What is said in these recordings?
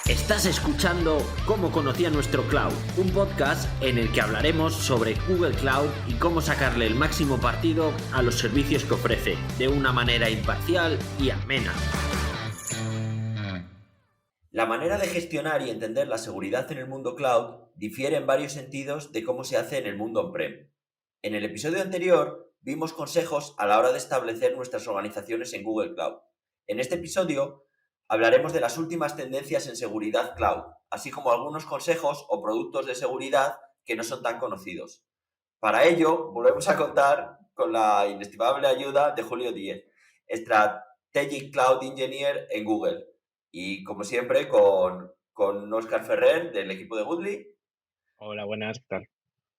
Estás escuchando Cómo conocía nuestro cloud, un podcast en el que hablaremos sobre Google Cloud y cómo sacarle el máximo partido a los servicios que ofrece, de una manera imparcial y amena. La manera de gestionar y entender la seguridad en el mundo cloud difiere en varios sentidos de cómo se hace en el mundo on-prem. En el episodio anterior vimos consejos a la hora de establecer nuestras organizaciones en Google Cloud. En este episodio hablaremos de las últimas tendencias en seguridad cloud, así como algunos consejos o productos de seguridad que no son tan conocidos. Para ello, volvemos a contar con la inestimable ayuda de Julio Díez, Strategic Cloud Engineer en Google. Y como siempre, con Óscar Ferrer del equipo de Goodly. Hola, buenas, ¿qué tal?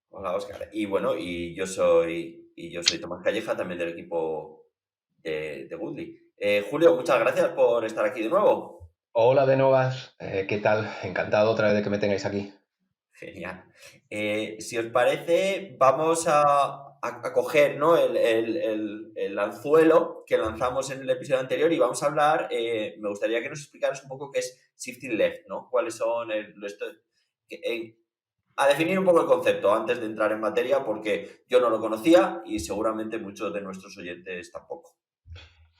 Hola, Óscar. Y bueno, y yo soy Tomás Calleja, también del equipo de Goodly. Julio, muchas gracias por estar aquí de nuevo. Hola de nuevas, ¿qué tal? Encantado otra vez de que me tengáis aquí. Genial. Si os parece, vamos a coger, ¿no?, el anzuelo que lanzamos en el episodio anterior y vamos a hablar. Me gustaría que nos explicaras un poco qué es Shifting Left, ¿no? Cuáles son a definir un poco el concepto antes de entrar en materia, porque yo no lo conocía y seguramente muchos de nuestros oyentes tampoco.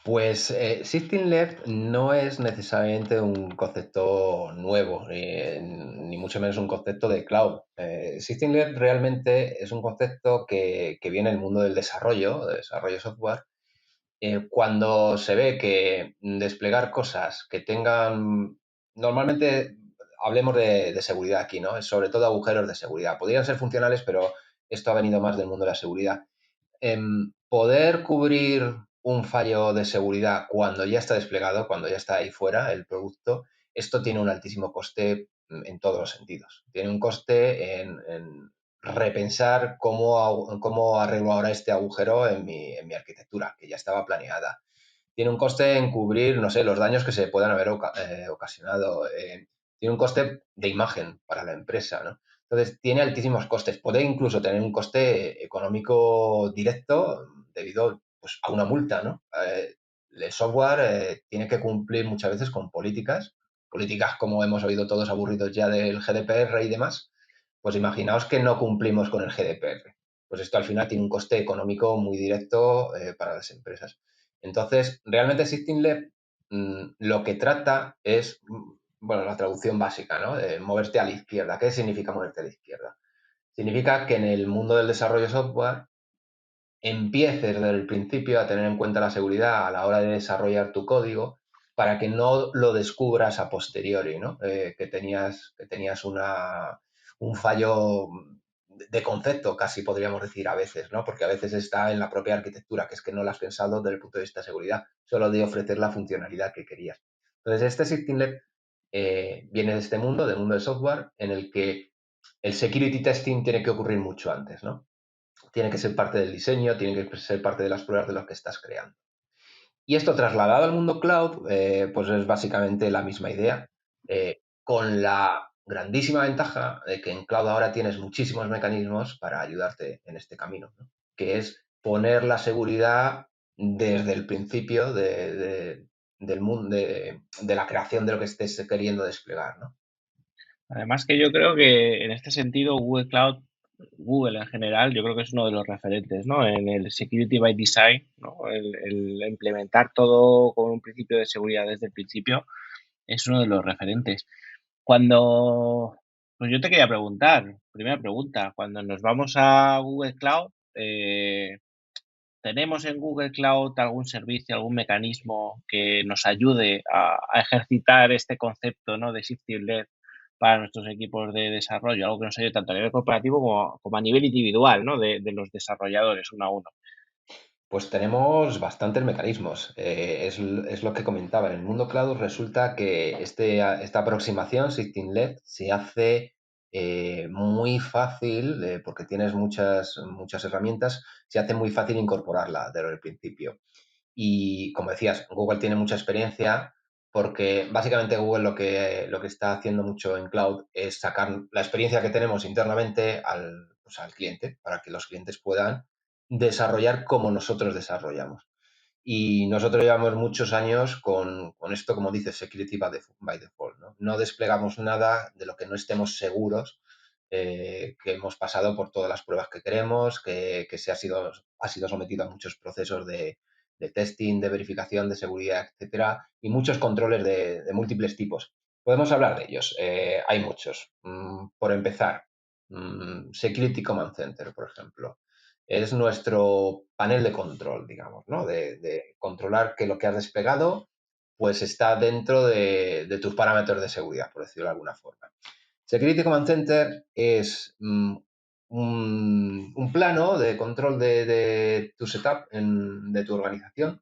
Pues Shifting Left no es necesariamente un concepto nuevo, ni mucho menos un concepto de cloud. Shifting Left realmente es un concepto que viene del mundo del desarrollo, de desarrollo software, cuando se ve que desplegar cosas que tengan, normalmente hablemos de seguridad aquí, ¿no? Sobre todo agujeros de seguridad. Podrían ser funcionales, pero esto ha venido más del mundo de la seguridad. Poder cubrir un fallo de seguridad cuando ya está desplegado, cuando ya está ahí fuera el producto, esto tiene un altísimo coste en todos los sentidos. Tiene un coste en repensar cómo arreglo ahora este agujero en mi arquitectura, que ya estaba planeada. Tiene un coste en cubrir, no sé, los daños que se puedan haber ocasionado. Tiene un coste de imagen para la empresa, ¿no? Entonces, tiene altísimos costes. Puede incluso tener un coste económico directo debido, pues, a una multa, ¿no? El software tiene que cumplir muchas veces con políticas como hemos oído todos aburridos ya del GDPR y demás. Pues imaginaos que no cumplimos con el GDPR. Pues esto al final tiene un coste económico muy directo para las empresas. Entonces, realmente Sifting Left lo que trata es, bueno, la traducción básica, ¿no? De moverte a la izquierda. ¿Qué significa moverte a la izquierda? Significa que en el mundo del desarrollo de software empieces desde el principio a tener en cuenta la seguridad a la hora de desarrollar tu código para que no lo descubras a posteriori, ¿no? Que tenías un fallo de concepto, casi podríamos decir a veces, ¿no? Porque a veces está en la propia arquitectura, que es que no lo has pensado desde el punto de vista de seguridad, solo de ofrecer la funcionalidad que querías. Entonces, este Safety Lab viene de este mundo, del mundo del software, en el que el security testing tiene que ocurrir mucho antes, ¿no? Tiene que ser parte del diseño, tiene que ser parte de las pruebas de lo que estás creando. Y esto trasladado al mundo cloud, pues es básicamente la misma idea, con la grandísima ventaja de que en cloud ahora tienes muchísimos mecanismos para ayudarte en este camino, ¿no? Que es poner la seguridad desde el principio del mundo, de la creación de lo que estés queriendo desplegar, ¿no? Además que yo creo que en este sentido Google Cloud, Google en general, yo creo que es uno de los referentes, ¿no? En el Security by Design, ¿no? El implementar todo con un principio de seguridad desde el principio es uno de los referentes. Cuando, pues yo te quería preguntar, primera pregunta, cuando nos vamos a Google Cloud, ¿tenemos en Google Cloud algún servicio, algún mecanismo que nos ayude a ejercitar este concepto, ¿no?, de Shifting Left para nuestros equipos de desarrollo? Algo que nos ayude tanto a nivel corporativo como a nivel individual, ¿no?, de los desarrolladores uno a uno. Pues tenemos bastantes mecanismos. Es lo que comentaba. En el mundo cloud resulta que esta aproximación, Sifting Left, se hace muy fácil, porque tienes muchas herramientas, se hace muy fácil incorporarla desde el principio. Y como decías, Google tiene mucha experiencia porque básicamente Google lo que está haciendo mucho en cloud es sacar la experiencia que tenemos internamente al cliente, para que los clientes puedan desarrollar como nosotros desarrollamos. Y nosotros llevamos muchos años con esto, como dices, security by default, ¿no? No desplegamos nada de lo que no estemos seguros, que hemos pasado por todas las pruebas que queremos, que ha sido sometido a muchos procesos de testing, de verificación, de seguridad, etcétera, y muchos controles de múltiples tipos. Podemos hablar de ellos. Hay muchos. Por empezar, Security Command Center, por ejemplo. Es nuestro panel de control, digamos, ¿no? De controlar que lo que has desplegado pues está dentro de tus parámetros de seguridad, por decirlo de alguna forma. Security Command Center es un plano de control de tu setup, de tu organización.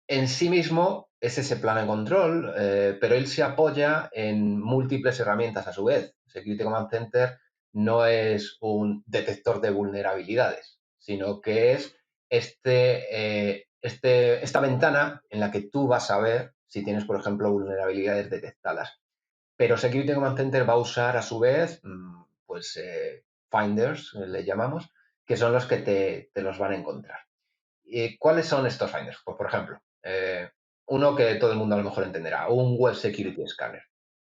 En sí mismo es ese plano de control, pero él se apoya en múltiples herramientas a su vez. Security Command Center no es un detector de vulnerabilidades, sino que es esta ventana en la que tú vas a ver si tienes, por ejemplo, vulnerabilidades detectadas. Pero Security Command Center va a usar a su vez, pues, finders, le llamamos, que son los que te los van a encontrar. ¿Cuáles son estos finders? Pues, por ejemplo, uno que todo el mundo a lo mejor entenderá, un Web Security Scanner.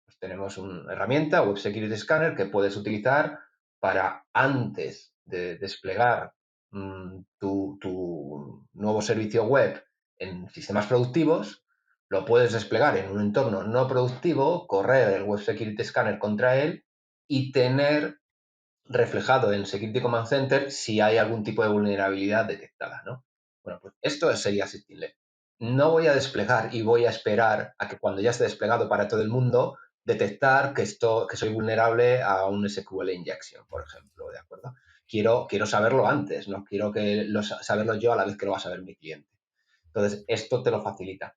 Pues tenemos una herramienta, Web Security Scanner, que puedes utilizar para, antes de desplegar tu nuevo servicio web en sistemas productivos, lo puedes desplegar en un entorno no productivo, correr el Web Security Scanner contra él y tener reflejado en Security Command Center si hay algún tipo de vulnerabilidad detectada, ¿no? Bueno, pues esto sería SystemLab. No voy a desplegar y voy a esperar a que cuando ya esté desplegado para todo el mundo, detectar que soy vulnerable a un SQL injection, por ejemplo, ¿de acuerdo? Quiero saberlo antes, no quiero saberlo yo a la vez que lo va a saber mi cliente. Entonces, esto te lo facilita.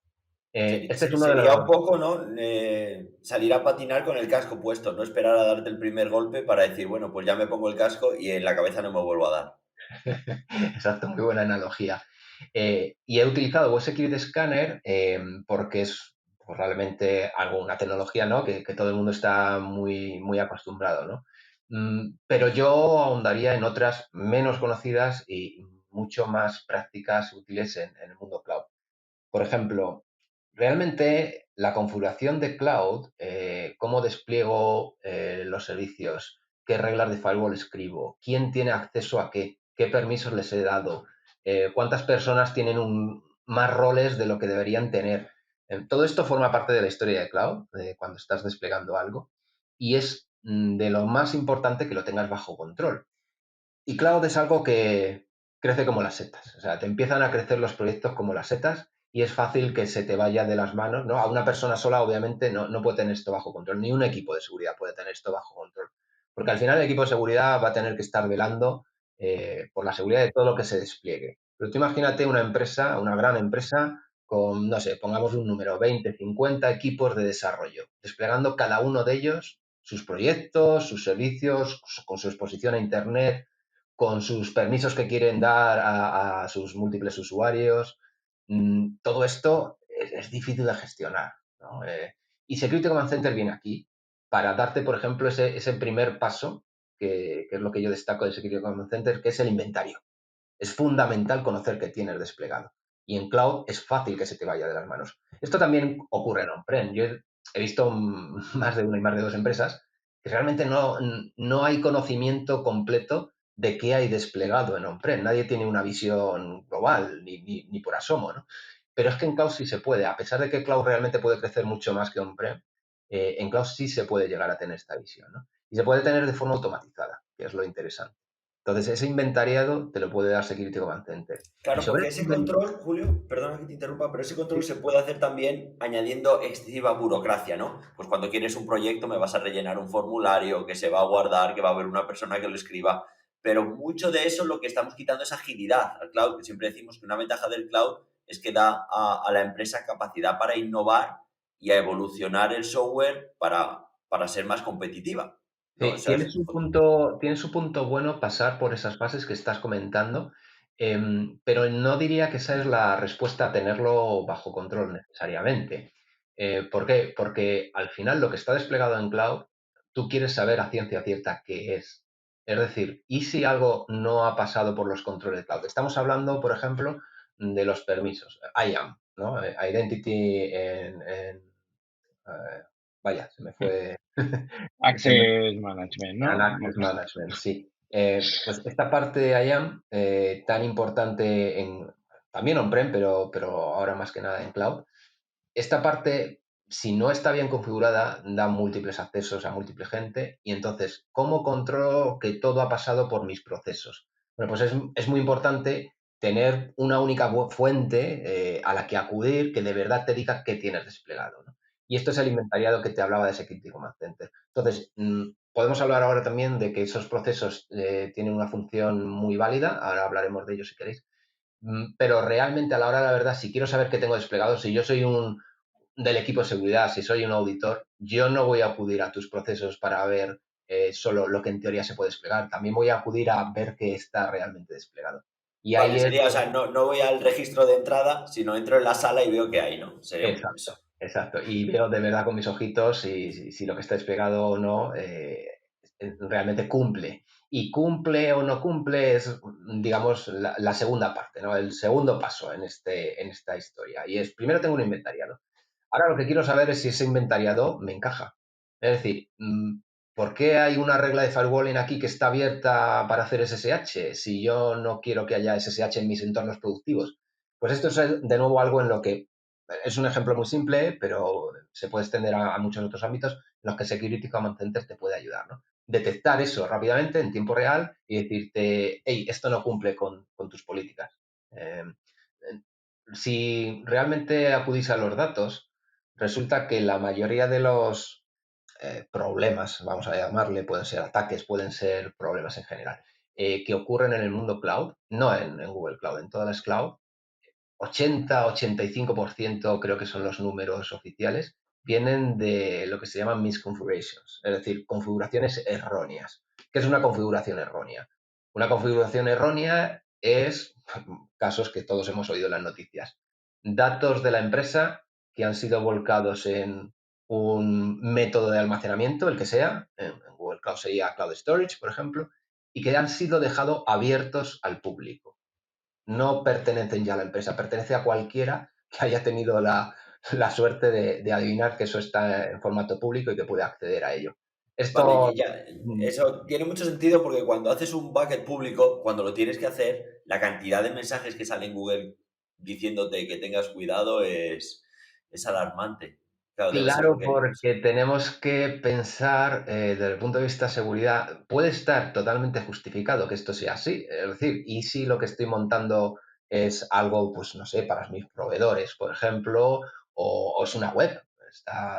Este es uno de Sería un los... poco, ¿no? Salir a patinar con el casco puesto, no esperar a darte el primer golpe para decir, bueno, pues ya me pongo el casco y en la cabeza no me vuelvo a dar. Exacto, muy buena analogía. Y he utilizado Web Security Scanner porque es pues, realmente una tecnología, ¿no? que todo el mundo está muy, muy acostumbrado, ¿no? Pero yo ahondaría en otras menos conocidas y mucho más prácticas, útiles en el mundo cloud. Por ejemplo, realmente la configuración de cloud, cómo despliego los servicios, qué reglas de firewall escribo, quién tiene acceso a qué permisos les he dado, cuántas personas tienen más roles de lo que deberían tener. Todo esto forma parte de la historia de cloud, cuando estás desplegando algo, y es de lo más importante que lo tengas bajo control. Y cloud es algo que crece como las setas. O sea, te empiezan a crecer los proyectos como las setas y es fácil que se te vaya de las manos, ¿no? A una persona sola, obviamente, no puede tener esto bajo control. Ni un equipo de seguridad puede tener esto bajo control. Porque al final el equipo de seguridad va a tener que estar velando por la seguridad de todo lo que se despliegue. Pero tú imagínate una empresa, una gran empresa, con, no sé, pongamos un número, 20, 50 equipos de desarrollo, desplegando cada uno de ellos sus proyectos, sus servicios, con su exposición a Internet, con sus permisos que quieren dar a sus múltiples usuarios. Todo esto es difícil de gestionar, ¿no? Y Security Command Center viene aquí para darte, por ejemplo, ese primer paso, que es lo que yo destaco de Security Command Center, que es el inventario. Es fundamental conocer qué tienes desplegado. Y en cloud es fácil que se te vaya de las manos. Esto también ocurre en on-prem. Yo he visto más de una y más de dos empresas que realmente no hay conocimiento completo de qué hay desplegado en on-prem. Nadie tiene una visión global, ni por asomo, ¿no? Pero es que en cloud sí se puede. A pesar de que cloud realmente puede crecer mucho más que on-prem, en cloud sí se puede llegar a tener esta visión, ¿no? Y se puede tener de forma automatizada, que es lo interesante. Entonces, ese inventariado te lo puede dar Security Command Center. Y Claro, sobre porque ese control, Julio, perdona que te interrumpa, pero ese control se puede hacer también añadiendo excesiva burocracia, ¿no? Pues cuando quieres un proyecto me vas a rellenar un formulario que se va a guardar, que va a haber una persona que lo escriba, pero mucho de eso lo que estamos quitando es agilidad al cloud, que siempre decimos que una ventaja del cloud es que da a la empresa capacidad para innovar y a evolucionar el software para ser más competitiva, ¿no? O Sí, sea, tiene su punto bueno pasar por esas fases que estás comentando, pero no diría que esa es la respuesta a tenerlo bajo control necesariamente. ¿Por qué? Porque al final lo que está desplegado en cloud, tú quieres saber a ciencia cierta qué es. Es decir, ¿y si algo no ha pasado por los controles de cloud? Estamos hablando, por ejemplo, de los permisos, IAM, ¿no? Identity vaya, se me fue. Access Management, And ¿no? Access Management, sí. Pues esta parte de IAM, tan importante también on-prem, pero ahora más que nada en cloud, esta parte, si no está bien configurada, da múltiples accesos a múltiple gente y entonces, ¿cómo controlo que todo ha pasado por mis procesos? Bueno, pues es muy importante tener una única fuente a la que acudir que de verdad te diga qué tienes desplegado, ¿no? Y esto es el inventariado que te hablaba de Security Command Center. Entonces, podemos hablar ahora también de que esos procesos tienen una función muy válida, ahora hablaremos de ello si queréis, pero realmente a la hora de la verdad, si quiero saber qué tengo desplegado, si yo soy del equipo de seguridad, si soy un auditor, yo no voy a acudir a tus procesos para ver solo lo que en teoría se puede desplegar, también voy a acudir a ver qué está realmente desplegado. Y ahí Vale, es... sería, o sea, no voy al registro de entrada, sino entro en la sala y veo qué hay, ¿no? Sería un poco eso. Exacto, exacto. Y veo de verdad con mis ojitos si lo que está desplegado o no realmente cumple. Y cumple o no cumple es, digamos, la segunda parte, ¿no? El segundo paso en esta historia. Y es, primero tengo un inventariado. Ahora lo que quiero saber es si ese inventariado me encaja. Es decir, ¿por qué hay una regla de firewalling aquí que está abierta para hacer SSH si yo no quiero que haya SSH en mis entornos productivos? Pues esto es de nuevo algo en lo que es un ejemplo muy simple, pero se puede extender a muchos otros ámbitos en los que Security Command Center te puede ayudar, ¿no? Detectar eso rápidamente en tiempo real y decirte, hey, esto no cumple con tus políticas. Eh, si realmente acudís a los datos, resulta que la mayoría de los problemas, vamos a llamarle, pueden ser ataques, pueden ser problemas en general, que ocurren en el mundo cloud, no en Google Cloud, en todas las cloud, 80-85% creo que son los números oficiales, vienen de lo que se llaman misconfigurations, es decir, configuraciones erróneas. ¿Qué es una configuración errónea? Una configuración errónea es casos que todos hemos oído en las noticias. Datos de la empresa que han sido volcados en un método de almacenamiento, el que sea, en Google Cloud sería Cloud Storage, por ejemplo, y que han sido dejados abiertos al público. No pertenecen ya a la empresa, pertenece a cualquiera que haya tenido la suerte de adivinar que eso está en formato público y que puede acceder a ello. Vale, Esto, ya, eso tiene mucho sentido porque cuando haces un bucket público, cuando lo tienes que hacer, la cantidad de mensajes que sale en Google diciéndote que tengas cuidado es alarmante. Claro, debe ser claro, porque... porque tenemos que pensar desde el punto de vista de seguridad, puede estar totalmente justificado que esto sea así. Es decir, y si lo que estoy montando es algo, pues no sé, para mis proveedores, por ejemplo, o es una web.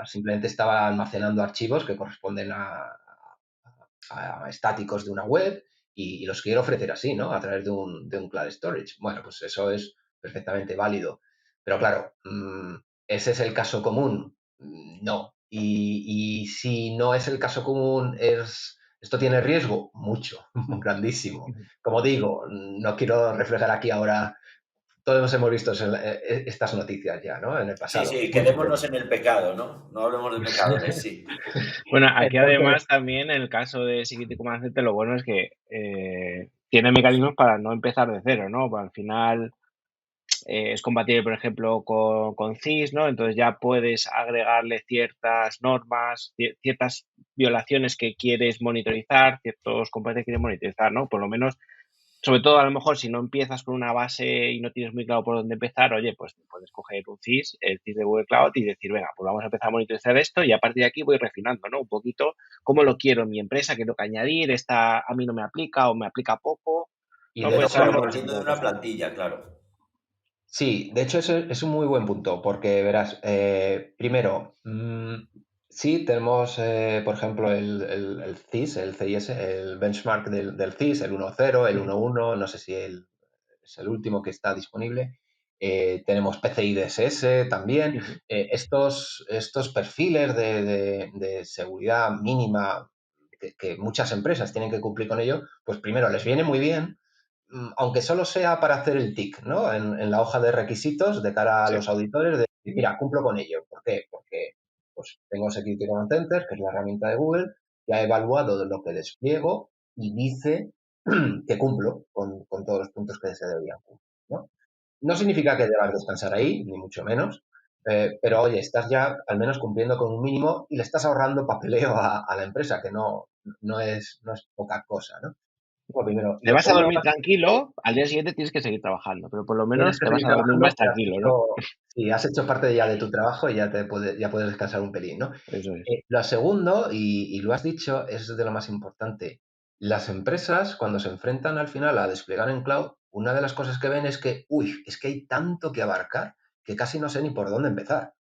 Simplemente estaba almacenando archivos que corresponden a estáticos de una web y los quiero ofrecer así, ¿no? A través de un cloud storage. Bueno, pues eso es perfectamente válido. Pero claro, ese es el caso común. No. Y si no es el caso común, esto tiene riesgo, mucho, grandísimo. Como digo, no quiero reflejar aquí ahora, todos hemos visto estas noticias ya, ¿no? En el Sí, pasado, sí, múltiples. quedémonos en el pecado, ¿no? No hablemos de pecadores, sí. Bueno, aquí Entonces, además también en el caso de Security Command Center lo bueno es que tiene mecanismos para no empezar de cero, ¿no? Pues al final es compatible, por ejemplo, con CIS, ¿no? Entonces ya puedes agregarle ciertas normas, ciertas violaciones que quieres monitorizar, ciertos componentes que quieres monitorizar, ¿no? Por lo menos, sobre todo a lo mejor si no empiezas con una base y no tienes muy claro por dónde empezar, oye, pues puedes coger un CIS, el CIS de Google Cloud y decir, venga, pues vamos a empezar a monitorizar esto y a partir de aquí voy refinando, ¿no? Un poquito cómo lo quiero en mi empresa, qué tengo que añadir, esta a mí no me aplica o me aplica poco, y ¿no? de Puedes hecho, ir Claro, por ese partiendo tipo de de una cosas. plantilla, claro. sí, de hecho es un muy buen punto, porque verás, primero, sí tenemos, por ejemplo, el CIS, el CIS, el benchmark del CIS, el 1.0, el 1.1, no sé si es el último que está disponible. Tenemos PCI DSS también. Ujú. Estos perfiles de seguridad mínima que muchas empresas tienen que cumplir con ello, pues primero les viene muy bien, aunque solo sea para hacer el tick, ¿no? En la hoja de requisitos de cara a Sí. los auditores, de decir, mira, cumplo con ello. ¿Por qué? Porque pues, tengo Security Command Center, que es la herramienta de Google, que ha evaluado lo que despliego y dice que cumplo con todos los puntos que se deberían cumplir, ¿no? No significa que debas descansar ahí, ni mucho menos, pero oye, estás ya al menos cumpliendo con un mínimo y le estás ahorrando papeleo a la empresa, que no es poca cosa, ¿no? Bueno, primero, Te lo vas a segundo, dormir tranquilo, al día siguiente tienes que seguir trabajando, pero por lo tienes menos que te vas seguir a dormir trabajando, más tranquilo, ¿no? sí, has hecho parte ya de tu trabajo y ya puedes descansar un pelín, ¿no? Eso es. Lo segundo, y lo has dicho, es de lo más importante. Las empresas, cuando se enfrentan al final a desplegar en cloud, una de las cosas que ven es que, uy, es que hay tanto que abarcar que casi no sé ni por dónde empezar.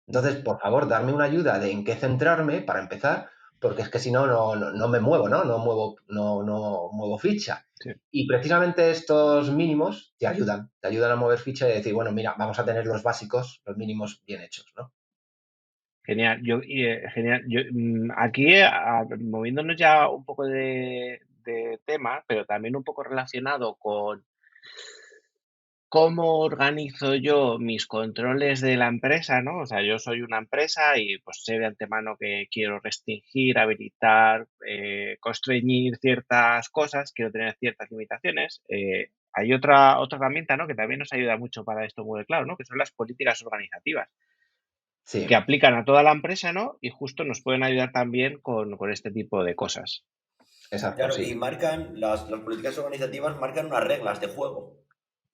Entonces, por favor, darme una ayuda de en qué centrarme para empezar, porque es que si no, no me muevo, ¿no? No muevo ficha. Sí. Y precisamente estos mínimos te ayudan a mover ficha y decir, bueno, mira, vamos a tener los básicos, los mínimos bien hechos, ¿no? Genial. Genial. Aquí, moviéndonos ya un poco de tema, pero también un poco relacionado con cómo organizo yo mis controles de la empresa, ¿no? O sea, yo soy una empresa y pues sé de antemano que quiero restringir, habilitar, constreñir ciertas cosas, quiero tener ciertas limitaciones. Hay otra herramienta, ¿no? Que también nos ayuda mucho para esto en Google Cloud, ¿no? Que son las políticas organizativas, que Sí, aplican a toda la empresa, ¿no? Y justo nos pueden ayudar también con este tipo de cosas. exacto, Claro, sí. y marcan, las políticas organizativas marcan unas reglas de juego.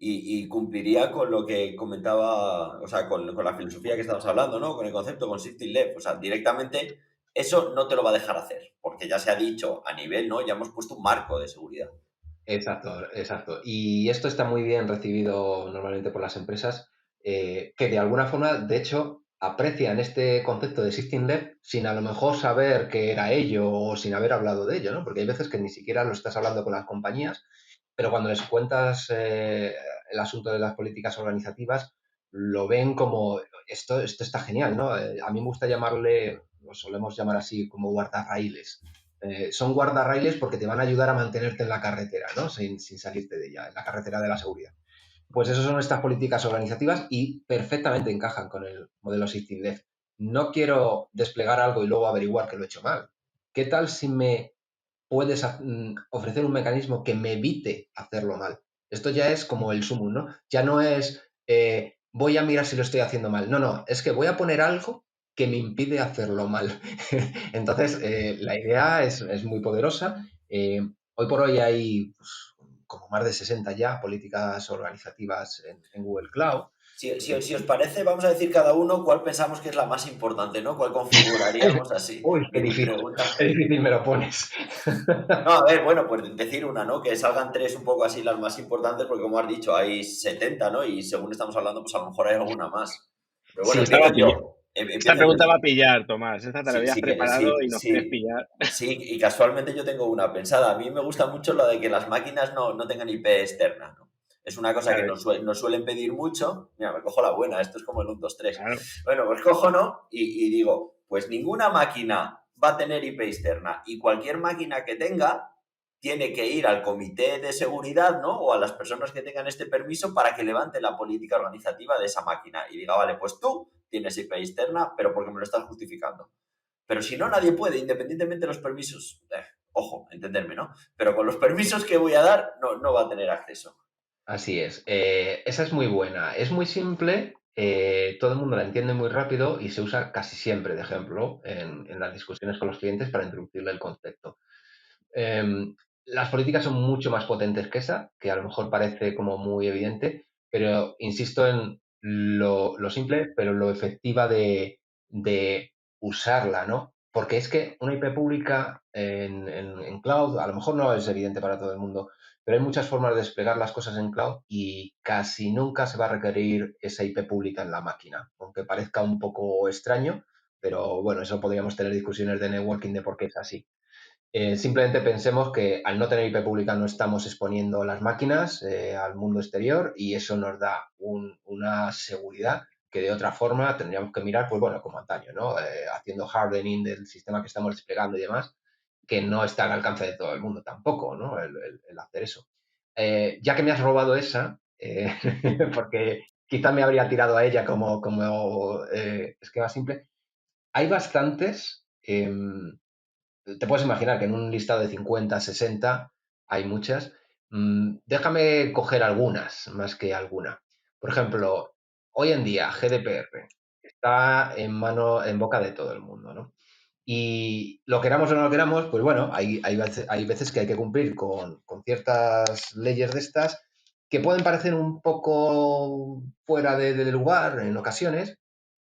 Y cumpliría con lo que comentaba, o sea, con la filosofía que estamos hablando, ¿no? Con el concepto, con Shifting Left. O sea, directamente eso no te lo va a dejar hacer, porque ya se ha dicho a nivel, ¿no? Ya hemos puesto un marco de seguridad. Exacto, exacto. Y esto está muy bien recibido normalmente por las empresas, que de alguna forma, de hecho, aprecian este concepto de System Lab sin a lo mejor saber que era ello o sin haber hablado de ello, ¿no? Porque hay veces que ni siquiera lo estás hablando con las compañías, pero cuando les cuentas el asunto de las políticas organizativas, lo ven como, esto está genial, ¿no? A mí me gusta llamarle, lo solemos llamar así, como guardarraíles. Son guardarraíles porque te van a ayudar a mantenerte en la carretera, ¿no? Sin salirte de ella, en la carretera de la seguridad. Pues esas son estas políticas organizativas y perfectamente encajan con el modelo System Left. No quiero desplegar algo y luego averiguar que lo he hecho mal. ¿Qué tal si me puedes ofrecer un mecanismo que me evite hacerlo mal? Esto ya es como el sumum, ¿no? Ya no es voy a mirar si lo estoy haciendo mal. No, no, es que voy a poner algo que me impide hacerlo mal. Entonces, la idea es muy poderosa. Hoy por hoy hay pues, como más de 60 ya políticas organizativas en Google Cloud. Si os parece, vamos a decir cada uno cuál pensamos que es la más importante, ¿no? ¿Cuál configuraríamos así? Uy, Mi pregunta. qué difícil me lo pones. No, a ver, bueno, pues decir una, ¿no? Que salgan tres un poco así las más importantes, porque como has dicho, hay 70, ¿no? Y según estamos hablando, pues a lo mejor hay alguna más. Pero bueno, Sí, Esta, sí, va empiezo a pillar- yo. Esta Empiezo yo. pregunta va a pillar, Tomás. Esta te la Sí, habías sí, que, preparado y sí, nos quieres sí, pillar. sí, y casualmente yo tengo una pensada. A mí me gusta mucho lo de que las máquinas no tengan IP externa, ¿no? Es una cosa que Claro, nos suelen pedir mucho. Mira, me cojo la buena, esto es como el 1, 2, 3. claro. Bueno, pues cojo, ¿no? Y digo, pues ninguna máquina va a tener IP externa y cualquier máquina que tenga tiene que ir al comité de seguridad, ¿no? O a las personas que tengan este permiso para que levante la política organizativa de esa máquina y diga, vale, pues tú tienes IP externa, pero porque me lo estás justificando. Pero si no, nadie puede, independientemente de los permisos. Ojo, entenderme, ¿no? Pero con los permisos que voy a dar, no va a tener acceso. así es. Esa es muy buena. Es muy simple, todo el mundo la entiende muy rápido y se usa casi siempre de ejemplo en las discusiones con los clientes para introducirle el concepto. Las políticas son mucho más potentes que esa, que a lo mejor parece como muy evidente, pero insisto en lo simple, pero lo efectiva de usarla, ¿no? Porque es que una IP pública en cloud, a lo mejor no es evidente para todo el mundo, pero hay muchas formas de desplegar las cosas en cloud y casi nunca se va a requerir esa IP pública en la máquina, aunque parezca un poco extraño, pero bueno, eso podríamos tener discusiones de networking de por qué es así. Simplemente pensemos que al no tener IP pública no estamos exponiendo las máquinas al mundo exterior y eso nos da una seguridad que de otra forma tendríamos que mirar, pues bueno, como antaño, ¿no? Haciendo hardening del sistema que estamos desplegando y demás, que no está al alcance de todo el mundo tampoco, ¿no? El hacer eso. Ya que me has robado esa, porque quizá me habría tirado a ella como esquema simple, hay bastantes. Te puedes imaginar que en un listado de 50, 60 hay muchas. Déjame coger algunas más que alguna. Por ejemplo, hoy en día GDPR está en boca de todo el mundo, ¿no? Y lo queramos o no lo queramos, pues bueno, hay veces que hay que cumplir con ciertas leyes de estas que pueden parecer un poco fuera de lugar en ocasiones,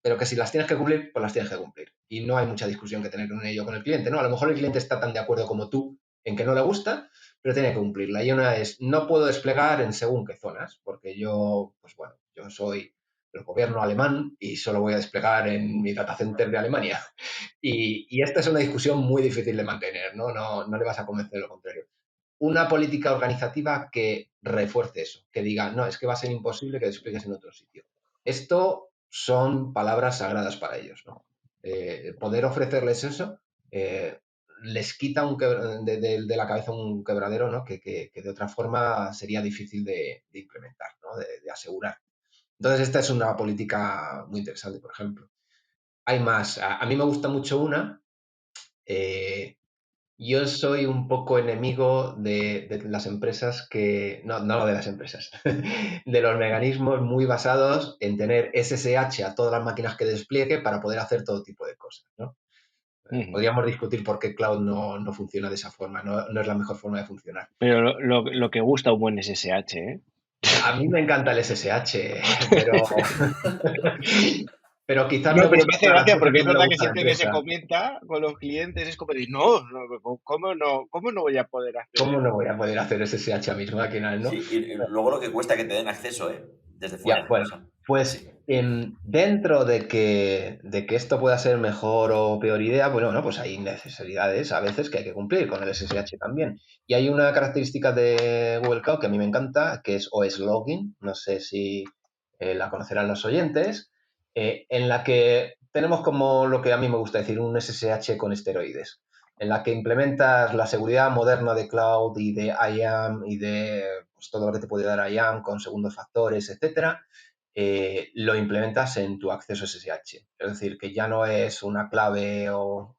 pero que si las tienes que cumplir, pues las tienes que cumplir. Y no hay mucha discusión que tener con ello con el cliente, ¿no? A lo mejor el cliente está tan de acuerdo como tú en que no le gusta, pero tiene que cumplirla. Y una es, no puedo desplegar en según qué zonas, porque yo, pues bueno, yo soy del gobierno alemán y solo voy a desplegar en mi data center de Alemania. Y esta es una discusión muy difícil de mantener, ¿no? No le vas a convencer de lo contrario. Una política organizativa que refuerce eso, que diga, no, es que va a ser imposible que despliegues en otro sitio. Esto son palabras sagradas para ellos, ¿no? Poder ofrecerles eso les quita de la cabeza un quebradero, ¿no? Que de otra forma sería difícil de implementar, ¿no? De asegurar. Entonces, esta es una política muy interesante, por ejemplo. Hay más. A mí me gusta mucho una. Yo soy un poco enemigo de las empresas no de las empresas, de los mecanismos muy basados en tener SSH a todas las máquinas que despliegue para poder hacer todo tipo de cosas, ¿no? Podríamos discutir por qué cloud no funciona de esa forma, no es la mejor forma de funcionar. Pero lo que gusta un buen SSH, ¿eh? A mí me encanta el SSH, pero quizás No, me pero me gusta hace a la gracia gente porque que es no le verdad que gusta la siempre que se empresa. comenta con los clientes es como decir, no, ¿cómo no voy a poder hacer ¿Cómo no esto? voy a poder hacer SSH a mis máquinas, no? Sí, y luego lo que cuesta que te den acceso, ¿eh? Desde fuera Ya, bueno, incluso. pues Sí. dentro de que esto pueda ser mejor o peor idea, bueno, no, pues hay necesidades a veces que hay que cumplir con el SSH también. Y hay una característica de Google Cloud que a mí me encanta, que es OS Login, no sé si la conocerán los oyentes, en la que tenemos como lo que a mí me gusta decir, un SSH con esteroides, en la que implementas la seguridad moderna de cloud y de IAM y de pues, todo lo que te puede dar IAM con segundos factores, etcétera, lo implementas en tu acceso SSH. Es decir, que ya no es una clave o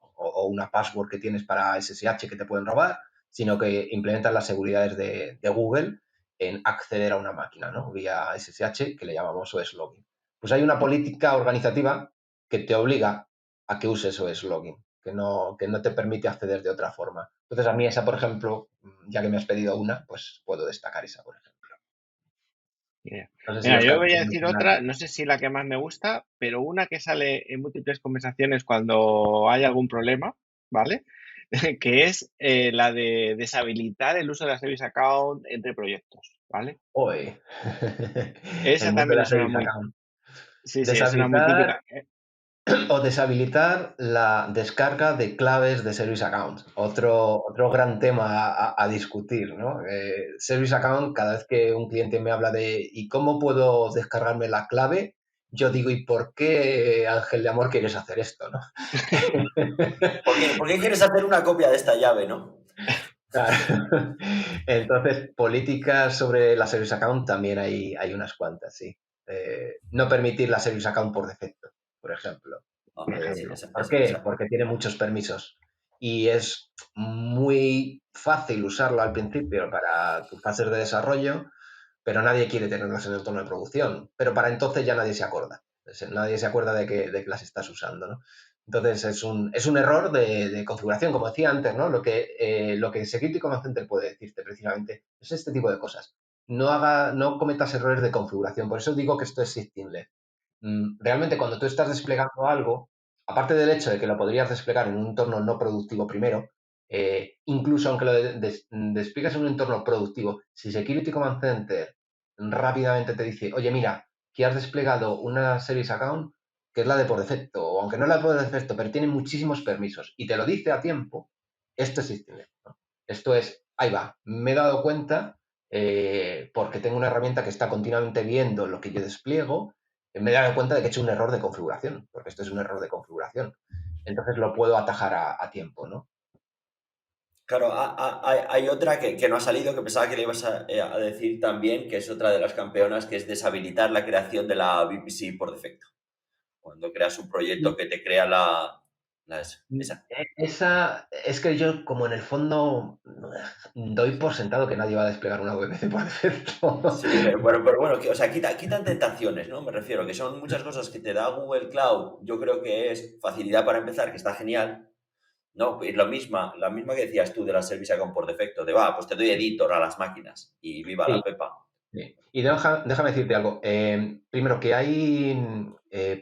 una password que tienes para SSH que te pueden robar, sino que implementas las seguridades de Google en acceder a una máquina, ¿no? Vía SSH, que le llamamos OS Login. Pues hay una política organizativa que te obliga a que uses OS Login, que no te permite acceder de otra forma. Entonces, a mí esa, por ejemplo, ya que me has pedido una, pues puedo destacar esa, por ejemplo. Mira, No sé si Mira, Oscar yo voy a quiere decir mencionar. otra, no sé si la que más me gusta, pero una que sale en múltiples conversaciones cuando hay algún problema, ¿vale? Que es la de deshabilitar el uso de la Service Account entre proyectos, ¿vale? Hoy, el Esa mundo de también la es una Service muy, Account. sí, sí, es una muy Deshabilitar típica. o deshabilitar la descarga de claves de Service Account. Otro gran tema a discutir, ¿no? Service Account, cada vez que un cliente me habla de ¿y cómo puedo descargarme la clave? Yo digo, ¿y por qué, Ángel de Amor, quieres hacer esto, no? ¿Por qué quieres hacer una copia de esta llave, no? Claro. Entonces, políticas sobre la Service Account también hay unas cuantas, sí. No permitir la Service Account por defecto, por ejemplo. Sí, ¿Por qué? Porque tiene muchos permisos y es muy fácil usarlo al principio para tus fases de desarrollo, pero nadie quiere tenerlas en el entorno de producción. Pero para entonces ya nadie se acuerda. Nadie se acuerda de que las estás usando, ¿no? Entonces es un error de configuración, como decía antes, ¿no? Lo que Security Command Center puede decirte precisamente es este tipo de cosas. No cometas errores de configuración. Por eso digo que esto es Sysdig. Realmente cuando tú estás desplegando algo, aparte del hecho de que lo podrías desplegar en un entorno no productivo primero, incluso aunque lo despliegues en un entorno productivo, si Security Command Center rápidamente te dice, oye, mira, que has desplegado una Service Account que es la de por defecto, o aunque no la de por defecto, pero tiene muchísimos permisos, y te lo dice a tiempo, esto es Sysdig, ¿no? Esto es, ahí va, me he dado cuenta porque tengo una herramienta que está continuamente viendo lo que yo despliego, me he dado cuenta de que he hecho un error de configuración, porque esto es un error de configuración. Entonces lo puedo atajar a tiempo, ¿no? Claro, hay otra que no ha salido, que pensaba que le ibas a decir también, que es otra de las campeonas, que es deshabilitar la creación de la VPC por defecto. Cuando creas un proyecto que te crea Esa. Esa es que yo, como en el fondo, doy por sentado que nadie va a desplegar una VPC por defecto. Sí, pero bueno, o sea, quitan tentaciones, ¿no? Me refiero, que son muchas cosas que te da Google Cloud. Yo creo que es facilidad para empezar, que está genial, ¿no? Y la misma que decías tú de la Service Account por defecto, de pues te doy editor a las máquinas y viva Sí, la pepa. sí. Y déjame decirte algo. Primero, que hay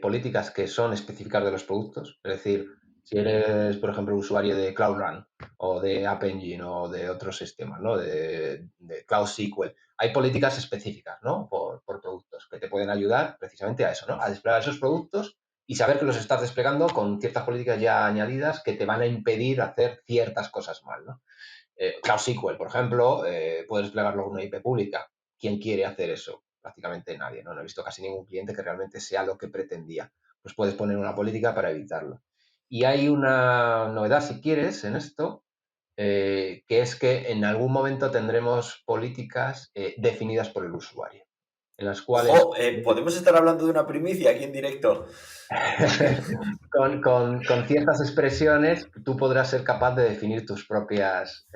políticas que son específicas de los productos. Es decir, si eres, por ejemplo, usuario de Cloud Run o de App Engine o de otros sistemas, ¿no? De Cloud SQL, hay políticas específicas, ¿no? Por productos que te pueden ayudar precisamente a eso, ¿no? A desplegar esos productos y saber que los estás desplegando con ciertas políticas ya añadidas que te van a impedir hacer ciertas cosas mal, ¿no? Cloud SQL, por ejemplo, puedes desplegarlo con una IP pública. ¿Quién quiere hacer eso? Prácticamente nadie, ¿no? No he visto casi ningún cliente que realmente sea lo que pretendía. Pues puedes poner una política para evitarlo. Y hay una novedad, si quieres, en esto, que es que en algún momento tendremos políticas definidas por el usuario, en las cuales Ojo, podemos estar hablando de una primicia aquí en directo. con ciertas expresiones tú podrás ser capaz de definir tus propias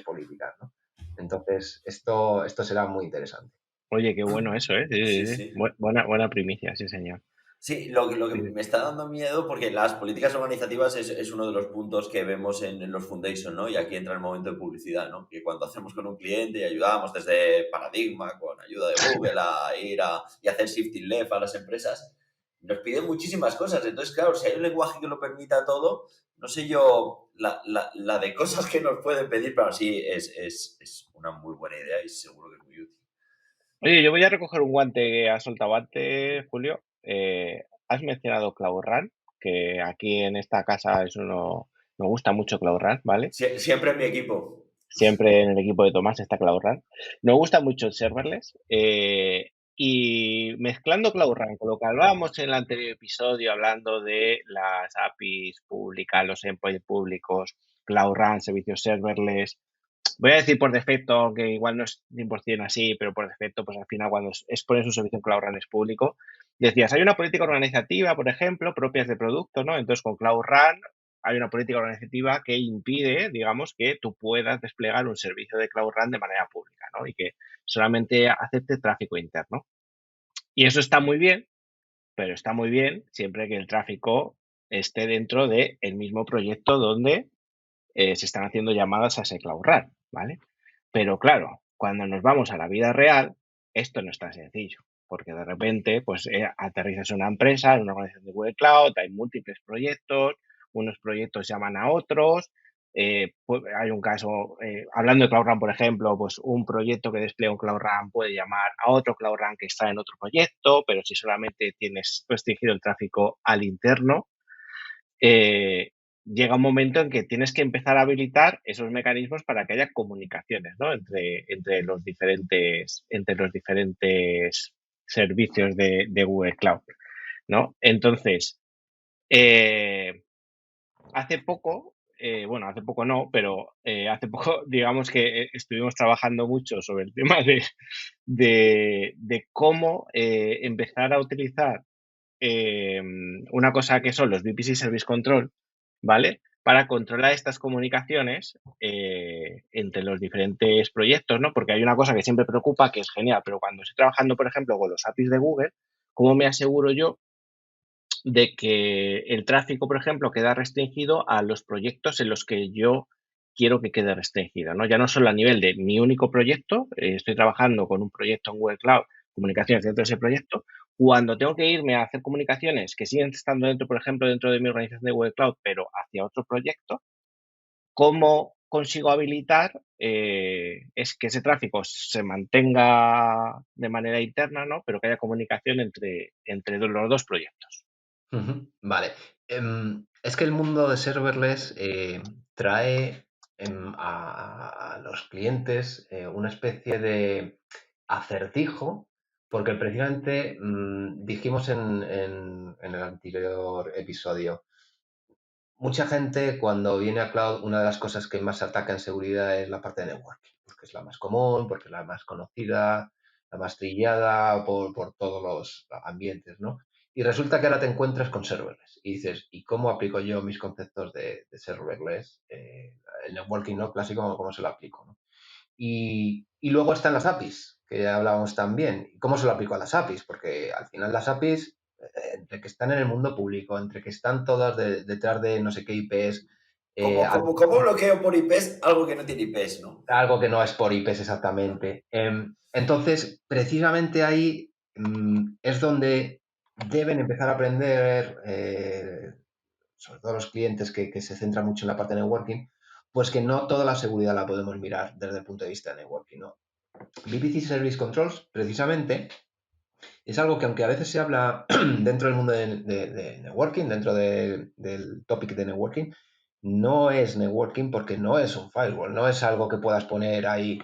políticas, ¿no? Entonces, esto será muy interesante. Oye, qué bueno eso, ¿eh? Sí, Sí, sí, sí. sí. Buena primicia, sí, señor. Sí, lo que Sí, sí. me está dando miedo, porque las políticas organizativas es uno de los puntos que vemos en los Foundation, ¿no? Y aquí entra el momento de publicidad, ¿no? Que cuando hacemos con un cliente y ayudamos desde Paradigma, con ayuda de Google, a ir y hacer shifting left a las empresas, nos piden muchísimas cosas. Entonces, claro, si hay un lenguaje que lo permita todo, no sé yo la de cosas que nos pueden pedir, pero sí es una muy buena idea y seguro que es muy útil. Oye, yo voy a recoger un guante que has soltado antes, Julio. Has mencionado Cloud Run, que aquí en esta casa es uno, me gusta mucho Cloud Run, ¿vale? Siempre en mi equipo. Siempre en el equipo de Tomás está Cloud Run. Nos gusta mucho el serverless. Y mezclando Cloud Run con lo que hablábamos en el anterior episodio, hablando de las APIs públicas, los endpoints públicos, Cloud Run, servicios serverless. Voy a decir por defecto, aunque igual no es 100% así, pero por defecto, pues al final cuando expones un servicio en Cloud Run es público. Decías, hay una política organizativa, por ejemplo, propias de producto, ¿no? Entonces con Cloud Run hay una política organizativa que impide, digamos, que tú puedas desplegar un servicio de Cloud Run de manera pública, ¿no? Y que solamente acepte tráfico interno. Y eso está muy bien, pero está muy bien siempre que el tráfico esté dentro del mismo proyecto donde se están haciendo llamadas a ese Cloud Run, ¿vale? Pero claro, cuando nos vamos a la vida real, esto no es tan sencillo, porque de repente, pues aterrizas en una empresa, en una organización de Google Cloud, hay múltiples proyectos, unos proyectos llaman a otros, pues hay un caso, hablando de Cloud Run, por ejemplo, pues un proyecto que despliega un Cloud Run puede llamar a otro Cloud Run que está en otro proyecto, pero si solamente tienes restringido el tráfico al interno, eh, llega un momento en que tienes que empezar a habilitar esos mecanismos para que haya comunicaciones, ¿no? Entre los diferentes servicios de Google Cloud, ¿no? Entonces, eh, hace poco, bueno, hace poco no, pero hace poco, digamos que estuvimos trabajando mucho sobre el tema de cómo empezar a utilizar una cosa que son los VPC Service Control, ¿vale? Para controlar estas comunicaciones entre los diferentes proyectos, ¿no? Porque hay una cosa que siempre preocupa, que es genial, pero cuando estoy trabajando, por ejemplo, con los APIs de Google, ¿cómo me aseguro yo de que el tráfico, por ejemplo, queda restringido a los proyectos en los que yo quiero que quede restringido, ¿no? Ya no solo a nivel de mi único proyecto, estoy trabajando con un proyecto en Google Cloud, comunicaciones dentro de ese proyecto, cuando tengo que irme a hacer comunicaciones que siguen estando dentro, por ejemplo, dentro de mi organización de Google Cloud, pero hacia otro proyecto, ¿cómo consigo habilitar es que ese tráfico se mantenga de manera interna, ¿no? Pero que haya comunicación entre los dos proyectos? Vale. Es que el mundo de serverless trae a los clientes una especie de acertijo, porque precisamente dijimos en el anterior episodio, mucha gente cuando viene a cloud, una de las cosas que más ataca en seguridad es la parte de networking, porque es la más común, porque es la más conocida, la más trillada por todos los ambientes, ¿no? Y resulta que ahora te encuentras con serverless. Y dices, ¿y cómo aplico yo mis conceptos de serverless? El networking no clásico, ¿cómo se lo aplico? ¿No? Y luego están las APIs, que ya hablábamos también. ¿Cómo se lo aplico a las APIs? Porque al final las APIs, entre que están en el mundo público, entre que están todas detrás de no sé qué IPs, ¿Cómo bloqueo por IPs algo que no tiene IPs, no? algo que no es por IPs exactamente. Entonces, precisamente ahí es donde deben empezar a aprender, sobre todo los clientes que se centran mucho en la parte de networking, pues que no toda la seguridad la podemos mirar desde el punto de vista de networking, ¿no? VPC Service Controls, precisamente, es algo que aunque a veces se habla dentro del mundo de networking, dentro del topic de networking, no es networking porque no es un firewall, no es algo que puedas poner ahí,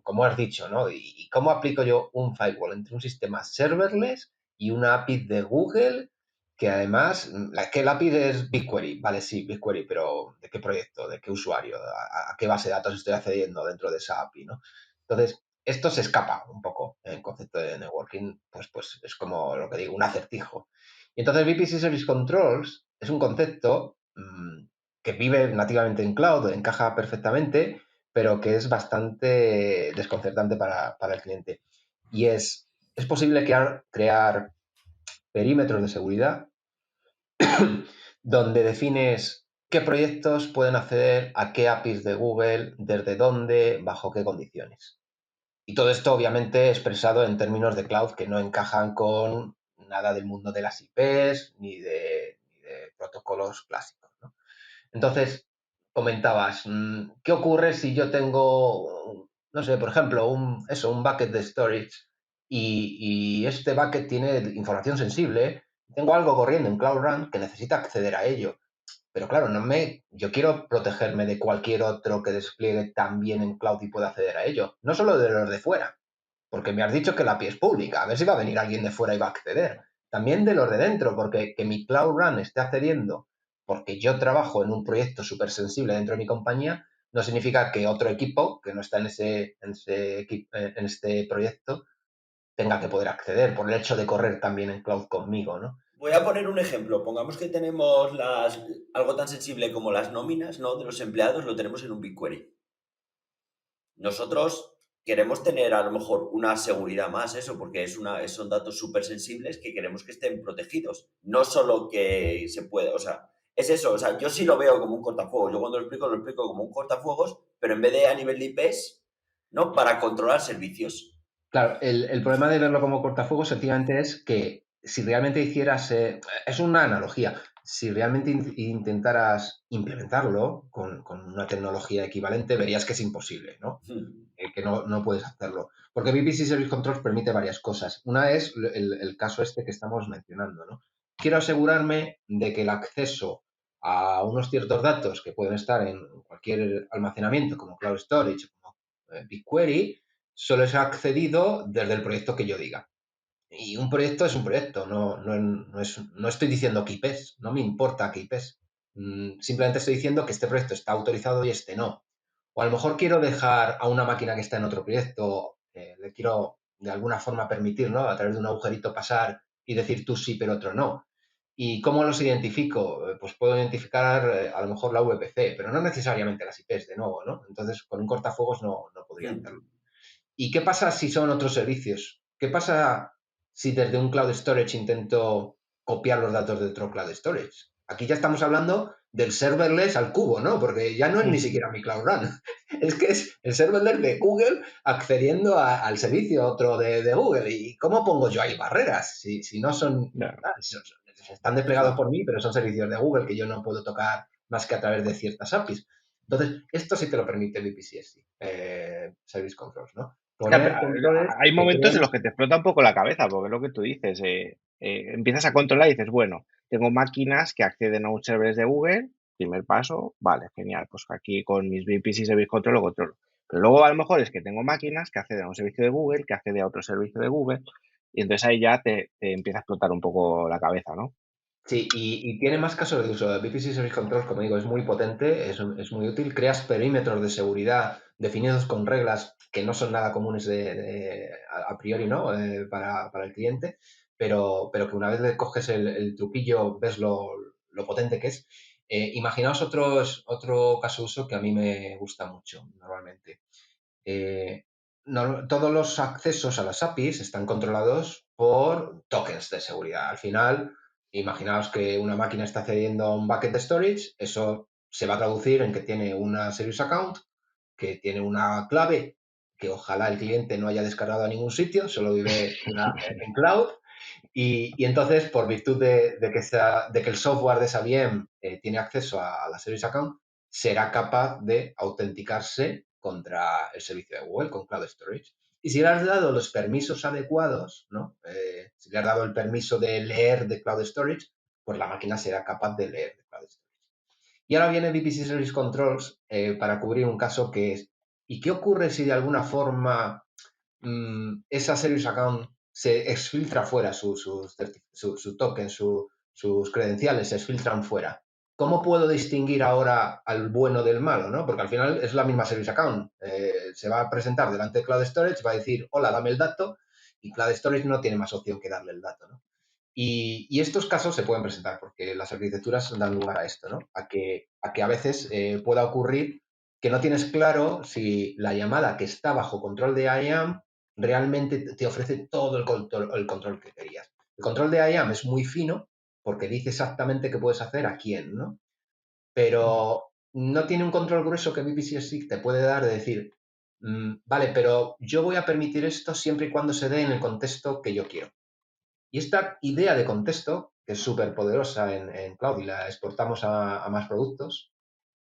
como has dicho, ¿no? ¿Y cómo aplico yo un firewall entre un sistema serverless y una API de Google que además, que el API es BigQuery? Vale, sí, BigQuery, pero ¿de qué proyecto? ¿De qué usuario? ¿A qué base de datos estoy accediendo dentro de esa API, ¿no? Entonces, esto se escapa un poco en el concepto de networking, pues es como lo que digo, un acertijo. Y entonces VPC Service Controls es un concepto que vive nativamente en cloud, encaja perfectamente, pero que es bastante desconcertante para el cliente. Y es posible crear perímetros de seguridad donde defines qué proyectos pueden acceder a qué APIs de Google, desde dónde, bajo qué condiciones. Y todo esto, obviamente, expresado en términos de cloud que no encajan con nada del mundo de las IPs ni de protocolos clásicos, ¿no? Entonces, comentabas, ¿qué ocurre si yo tengo, no sé, por ejemplo, un bucket de storage y este bucket tiene información sensible? Tengo algo corriendo en Cloud Run que necesita acceder a ello. Pero claro, yo quiero protegerme de cualquier otro que despliegue también en cloud y pueda acceder a ello. No solo de los de fuera, porque me has dicho que la API es pública. A ver si va a venir alguien de fuera y va a acceder. También de los de dentro, porque que mi Cloud Run esté accediendo porque yo trabajo en un proyecto súper sensible dentro de mi compañía, no significa que otro equipo que no está en este proyecto tenga que poder acceder por el hecho de correr también en cloud conmigo, ¿no? Voy a poner un ejemplo. Pongamos que tenemos algo tan sensible como las nóminas, ¿no?, de los empleados, lo tenemos en un BigQuery. Nosotros queremos tener a lo mejor una seguridad más, eso, porque son datos súper sensibles que queremos que estén protegidos. No solo que se pueda, o sea, es eso, o sea, yo sí lo veo como un cortafuegos. Yo cuando lo explico como un cortafuegos, pero en vez de a nivel de IPs, ¿no?, para controlar servicios. Claro, el problema de verlo como cortafuegos efectivamente es que si realmente hicieras, es una analogía, si realmente intentaras implementarlo con una tecnología equivalente, verías que es imposible, ¿no? Que no puedes hacerlo. Porque VPC Service Controls permite varias cosas. Una es el caso este que estamos mencionando, ¿no? Quiero asegurarme de que el acceso a unos ciertos datos que pueden estar en cualquier almacenamiento como Cloud Storage, como BigQuery, solo es accedido desde el proyecto que yo diga. Y un proyecto es un proyecto, no estoy diciendo que IPs, no me importa que IPs. Simplemente estoy diciendo que este proyecto está autorizado y este no. O a lo mejor quiero dejar a una máquina que está en otro proyecto, le quiero de alguna forma permitir, ¿no?, a través de un agujerito pasar y decir tú sí, pero otro no. ¿Y cómo los identifico? Pues puedo identificar a lo mejor la VPC, pero no necesariamente las IPs, de nuevo, ¿no? Entonces, con un cortafuegos no podría hacerlo. ¿Y qué pasa si son otros servicios? ¿Qué pasa si desde un cloud storage intento copiar los datos de otro cloud storage? Aquí ya estamos hablando del serverless al cubo, ¿no? Porque ya no es ni siquiera mi Cloud Run. Es que es el serverless de Google accediendo al servicio otro de Google. ¿Y cómo pongo yo ahí barreras? Si no son... Claro. Están desplegados por mí, pero son servicios de Google que yo no puedo tocar más que a través de ciertas APIs. Entonces, esto sí te lo permite VPCSD, Service Controls, ¿no? Poner controles Hay que momentos en creen... los que te explota un poco la cabeza, porque es lo que tú dices. Empiezas a controlar y dices, bueno, tengo máquinas que acceden a un server de Google, primer paso, vale, genial, pues aquí con mis VPC y Service Control lo controlo. Pero luego a lo mejor es que tengo máquinas que acceden a un servicio de Google, que accede a otro servicio de Google, y entonces ahí ya te empieza a explotar un poco la cabeza, ¿no? Sí, y tiene más casos de uso. VPC Service Controls, como digo, es muy potente, es muy útil. Creas perímetros de seguridad definidos con reglas que no son nada comunes a priori, ¿no? Para el cliente, pero que una vez le coges el truquillo, ves lo potente que es. Imaginaos otro caso de uso que a mí me gusta mucho normalmente. Eh, Todos los accesos a las APIs están controlados por tokens de seguridad. Al final, imaginaos que una máquina está accediendo a un bucket de storage, eso se va a traducir en que tiene una service account, que tiene una clave que ojalá el cliente no haya descargado a ningún sitio, solo vive en cloud. Y entonces, por virtud de que el software de esa VM tiene acceso a la Service Account, será capaz de autenticarse contra el servicio de Google con Cloud Storage. Y si le has dado los permisos adecuados, ¿no? Si le has dado el permiso de leer de Cloud Storage, pues la máquina será capaz de leer de Cloud Storage. Y ahora viene VPC Service Controls para cubrir un caso que es, ¿y qué ocurre si de alguna forma esa Service Account se exfiltra fuera, su token, sus credenciales se exfiltran fuera? ¿Cómo puedo distinguir ahora al bueno del malo? ¿No? Porque al final es la misma Service Account. Se va a presentar delante de Cloud Storage, va a decir, hola, dame el dato, y Cloud Storage no tiene más opción que darle el dato, ¿no? Y estos casos se pueden presentar porque las arquitecturas dan lugar a esto, ¿no? A veces pueda ocurrir que no tienes claro si la llamada que está bajo control de IAM realmente te ofrece todo el control que querías. El control de IAM es muy fino porque dice exactamente qué puedes hacer a quién, ¿no? Pero no tiene un control grueso que VPC te puede dar de decir, vale, pero yo voy a permitir esto siempre y cuando se dé en el contexto que yo quiero. Y esta idea de contexto, que es súper poderosa en cloud y la exportamos a más productos,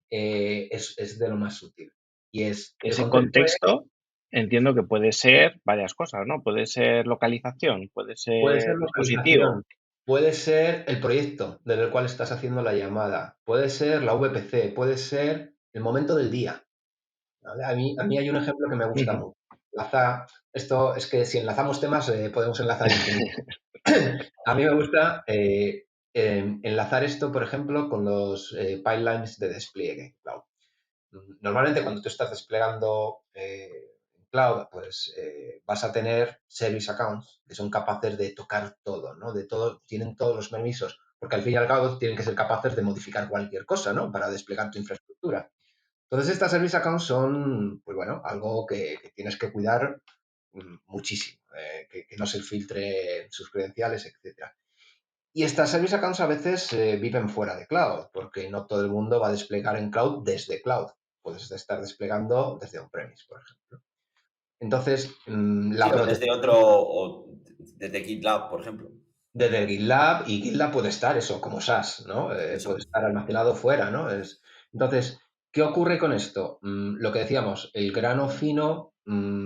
es de lo más sutil. Y el Ese contexto contexto entiendo que puede ser varias cosas, ¿no? Puede ser localización, puede puede ser ser dispositivo. localización, puede ser el proyecto desde el cual estás haciendo la llamada, puede ser la VPC, puede ser el momento del día. ¿Vale? A mí hay un ejemplo que me gusta Ujú. mucho. Esto es que si enlazamos temas podemos enlazar infinito. A mí me gusta enlazar esto, por ejemplo, con los pipelines de despliegue en cloud. Normalmente cuando tú estás desplegando en cloud, pues vas a tener service accounts que son capaces de tocar todo, ¿no? De todo, tienen todos los permisos, porque al fin y al cabo tienen que ser capaces de modificar cualquier cosa, ¿no? Para desplegar tu infraestructura. Entonces estas service accounts son, pues bueno, algo que tienes que cuidar muchísimo, que no se filtre sus credenciales, etcétera. Y estas service accounts a veces viven fuera de cloud, porque no todo el mundo va a desplegar en cloud desde cloud. Puedes estar desplegando desde on-premise, por ejemplo. Entonces, Sí, la o desde protección otro, o desde GitLab, por ejemplo. desde GitLab, y GitLab puede estar eso como SaaS, ¿no? Eso. Puede estar almacenado fuera, ¿no? Entonces, ¿qué ocurre con esto? Lo que decíamos, el grano fino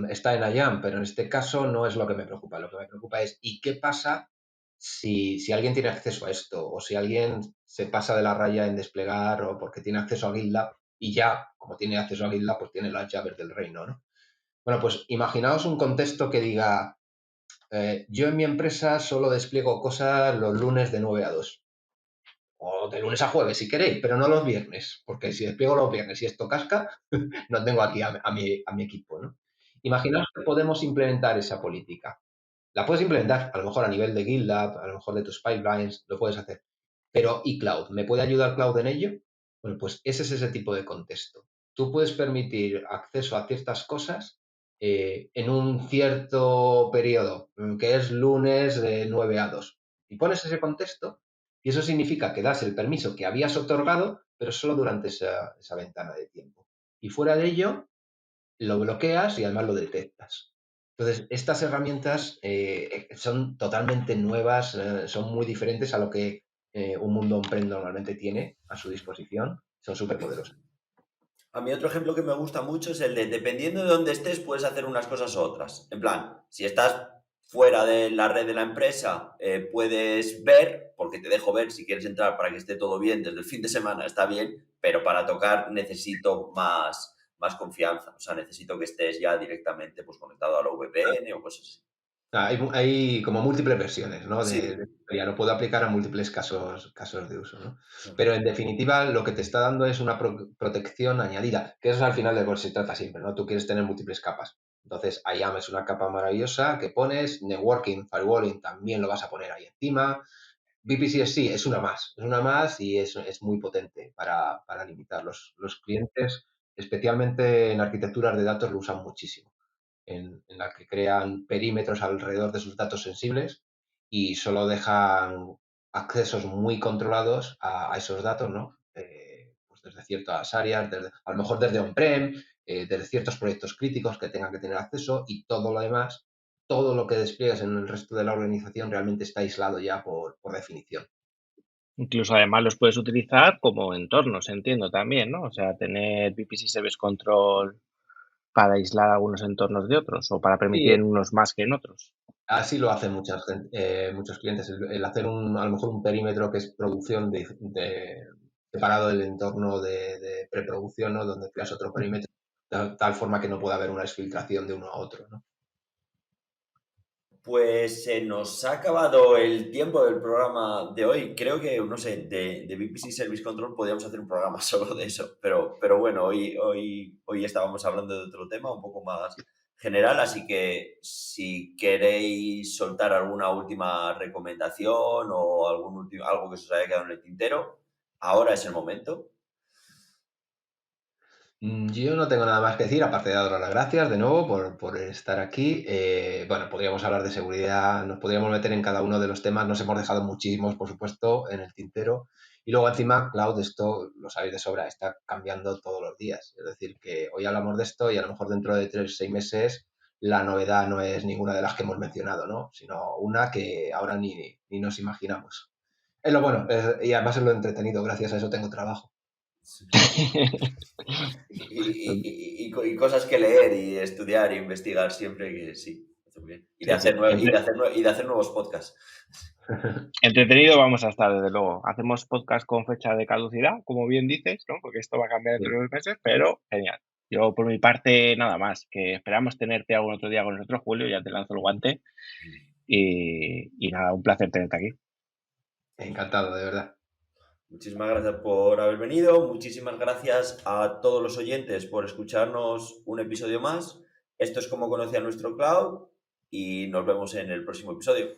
está en IAM, pero en este caso no es lo que me preocupa. Lo que me preocupa es, ¿y qué pasa si alguien tiene acceso a esto? O si alguien se pasa de la raya en desplegar o porque tiene acceso a GitLab y ya, como tiene acceso a GitLab, pues tiene las llaves del reino, ¿no? Bueno, pues imaginaos un contexto que diga, yo en mi empresa solo despliego cosas los lunes de 9 a 2. O de lunes a jueves, si queréis, pero no los viernes, porque si despliego los viernes y esto casca, no tengo aquí a mi equipo, ¿no? Imaginaos que podemos implementar esa política. La puedes implementar, a lo mejor a nivel de GitLab, a lo mejor de tus pipelines, lo puedes hacer. Pero ¿y cloud? ¿Me puede ayudar cloud en ello? Bueno, pues ese es ese tipo de contexto. Tú puedes permitir acceso a ciertas cosas en un cierto periodo, que es lunes de 9 a 2. Y pones ese contexto y eso significa que das el permiso que habías otorgado, pero solo durante esa ventana de tiempo. Y fuera de ello, lo bloqueas y además lo detectas. Entonces, estas herramientas son totalmente nuevas, son muy diferentes a lo que un mundo on-prem normalmente tiene a su disposición. Son súper poderosas. A mí otro ejemplo que me gusta mucho es el de, dependiendo de dónde estés, puedes hacer unas cosas u otras. En plan, si estás fuera de la red de la empresa, puedes ver, porque te dejo ver si quieres entrar para que esté todo bien desde el fin de semana, está bien, pero para tocar necesito más confianza. O sea, necesito que estés ya directamente pues, conectado a la VPN o cosas así. Hay como múltiples versiones, ¿no? Sí, Ya lo puedo aplicar a múltiples casos de uso, ¿no? Pero en definitiva, lo que te está dando es una protección añadida, que eso es al final de lo que se trata siempre, ¿no? Tú quieres tener múltiples capas. Entonces, IAM es una capa maravillosa que pones, networking, firewalling también lo vas a poner ahí encima. VPCSC es una más y es muy potente para limitar. Los clientes, especialmente en arquitecturas de datos, lo usan muchísimo, en la que crean perímetros alrededor de sus datos sensibles y solo dejan accesos muy controlados a esos datos, ¿no? Pues desde ciertas áreas, a lo mejor desde on-prem, desde ciertos proyectos críticos que tengan que tener acceso y todo lo demás, todo lo que despliegues en el resto de la organización realmente está aislado ya por definición. Incluso además los puedes utilizar como entornos, entiendo también, ¿no? O sea, tener VPC Service Control para aislar algunos entornos de otros o para permitir Sí, en unos más que en otros. así lo hacen muchos clientes. El hacer a lo mejor un perímetro que es producción separado del entorno de preproducción, ¿no? Donde creas otro perímetro, de tal forma que no pueda haber una exfiltración de uno a otro, ¿no? Pues se nos ha acabado el tiempo del programa de hoy. Creo que, no sé, de VPC Service Control podríamos hacer un programa solo de eso. Pero bueno, hoy estábamos hablando de otro tema un poco más general, así que si queréis soltar alguna última recomendación o algo que se os haya quedado en el tintero, ahora es el momento. Yo no tengo nada más que decir, aparte de daros las gracias de nuevo por estar aquí. Bueno, podríamos hablar de seguridad, nos podríamos meter en cada uno de los temas, nos hemos dejado muchísimos, por supuesto, en el tintero. Y luego encima, cloud, esto lo sabéis de sobra, está cambiando todos los días. Es decir, que hoy hablamos de esto y a lo mejor dentro de 3 o 6 meses la novedad no es ninguna de las que hemos mencionado, ¿no? Sino una que ahora ni nos imaginamos. Es lo bueno, y además es lo entretenido, gracias a eso tengo trabajo. Y cosas que leer y estudiar e investigar siempre que sí, hace muy bien. Y de Sí, hacer, sí. y de hacer nuevos podcasts. Entretenido vamos a estar, desde luego. Hacemos podcast con fecha de caducidad, como bien dices, ¿no? Porque esto va a cambiar dentro de unos meses, pero genial. Yo, por mi parte, nada más. Que esperamos tenerte algún otro día con nosotros, Julio. Ya te lanzo el guante. Y nada, un placer tenerte aquí. Encantado, de verdad. Muchísimas gracias por haber venido. Muchísimas gracias a todos los oyentes por escucharnos un episodio más. Esto es Como conocí a nuestro cloud y nos vemos en el próximo episodio.